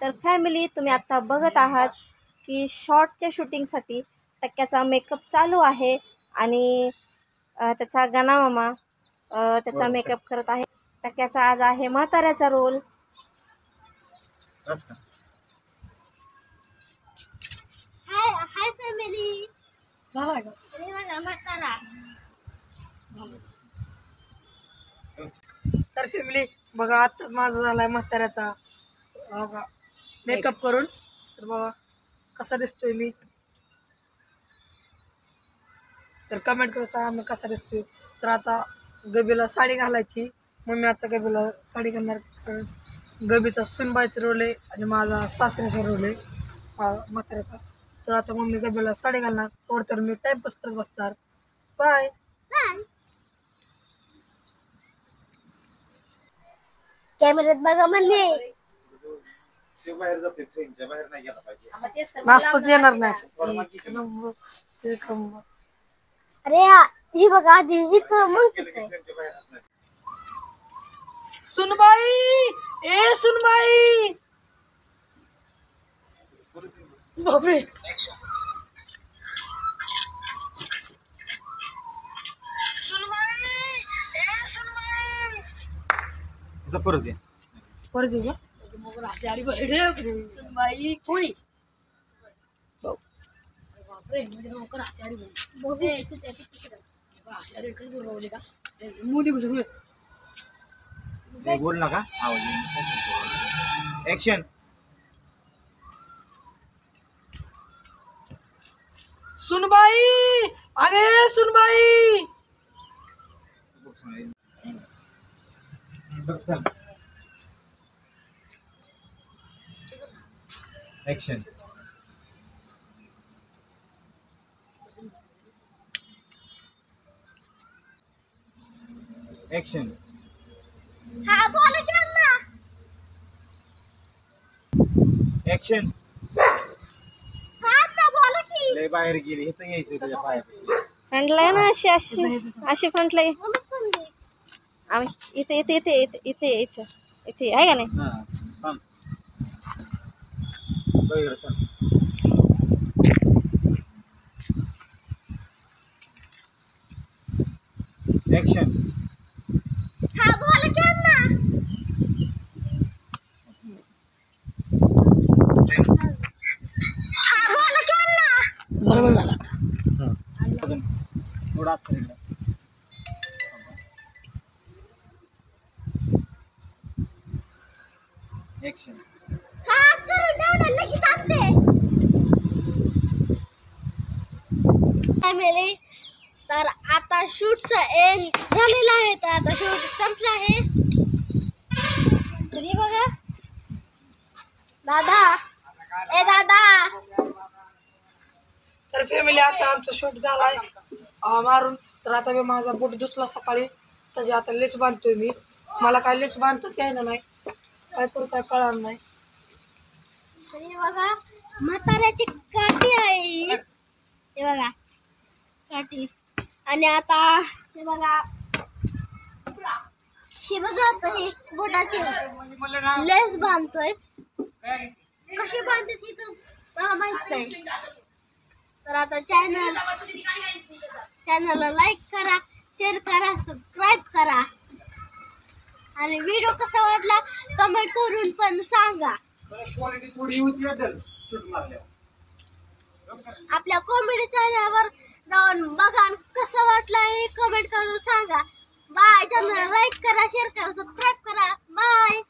तर फॅमिली, तुम्ही आता बघत आहात की शॉर्टच्या शूटिंगसाठी टक्क्याचा मेकअप चालू आहे आणि त्याचा गाना मामा त्याचा मेकअप करत आहे. टक्क्याचा आज आहे म्हाताऱ्याचा रोल. हाय हाय फॅमिली. झाला का? अरे बघा म्हातारा. तर फॅमिली बघा, आत्ताच माझा झालाय म्हाताऱ्याचा मेकअप करून. तर बघा कसा दिसतोय मी, तर कमेंट करा सांगा मी कसा दिसतोय. तर आता गबीला साडी घालायची. मम्मी आता गबीला साडी घालणार. गबीचा सुनबाईचा रोल आहे आणि माझा सासऱ्याचा रोल आहे म्हाताऱ्याचा. तर आता मम्मी गबीला साडी घालणार. तर मी टाइमपास करत बसणार. बाय. कॅमेऱ्यात बघा म्हणले. नाचताच येणार नाही. अरे ही बघा आधी इथं मग सुनबाई, ए सुनबाई. बापरे. परत ये. परत येऊ का? सुनबाई कोणी बापरे, म्हणजे लवकर असे आली बोल नका, आवाज. ऍक्शन. सुनबाई, अगे सुनबाई. ऍक्शन. ऍक्शन. हा बोला की अण्णा. ऍक्शन. हा अण्णा बोला की. लय बाहेर गेली, हे तर यायचं तुझ्या पायात. फ्रंटला ना अशी अशी अशी फ्रंटला आम्ही इथे इथे इथे इथे इथे इथे इथे आहे का नाही. हा थांब. बघ चल. ऍक्शन. हा बोला की अण्णा. हा बोला की अण्णा. बरोबर झाला. थोडा आत इकडे. ऍक्शन. हा करून ठेवलं लगेच आणते. फॅमिली, तर आता शूटचा एंड झालेला आहे. तर आता शूट संपला आहे. तरी बघा दादा, ए दादा. तर फॅमिली आता आमचा शूट झालाय मारून. तर आता मी माझा बोट धुतला सकाळी. त्याची आता लेस बांधतोय मी. मला काय लेस बांधताच यायला नाही, काय करू काय कळणार नाही. तरी बघा म्हाताऱ्याची काठी आहे. हे बघा काठी. आणि आता हे बघा, हे बघा आता हे बोटाची लेस बांधतोय. कशी बांधते ती तर मला माहित नाही. तर आता चॅनलला लाईक करा, शेअर करा, सबस्क्राईब करा आणि व्हिडिओ कसा वाटला कमेंट करून पण सांगा. आपल्या कॉमेडी चॅनलवर जाऊन बघा कसं वाटलं हे कमेंट करून सांगा. बाय. चॅनलला लाईक करा, शेअर करा, सबस्क्राईब करा. बाय.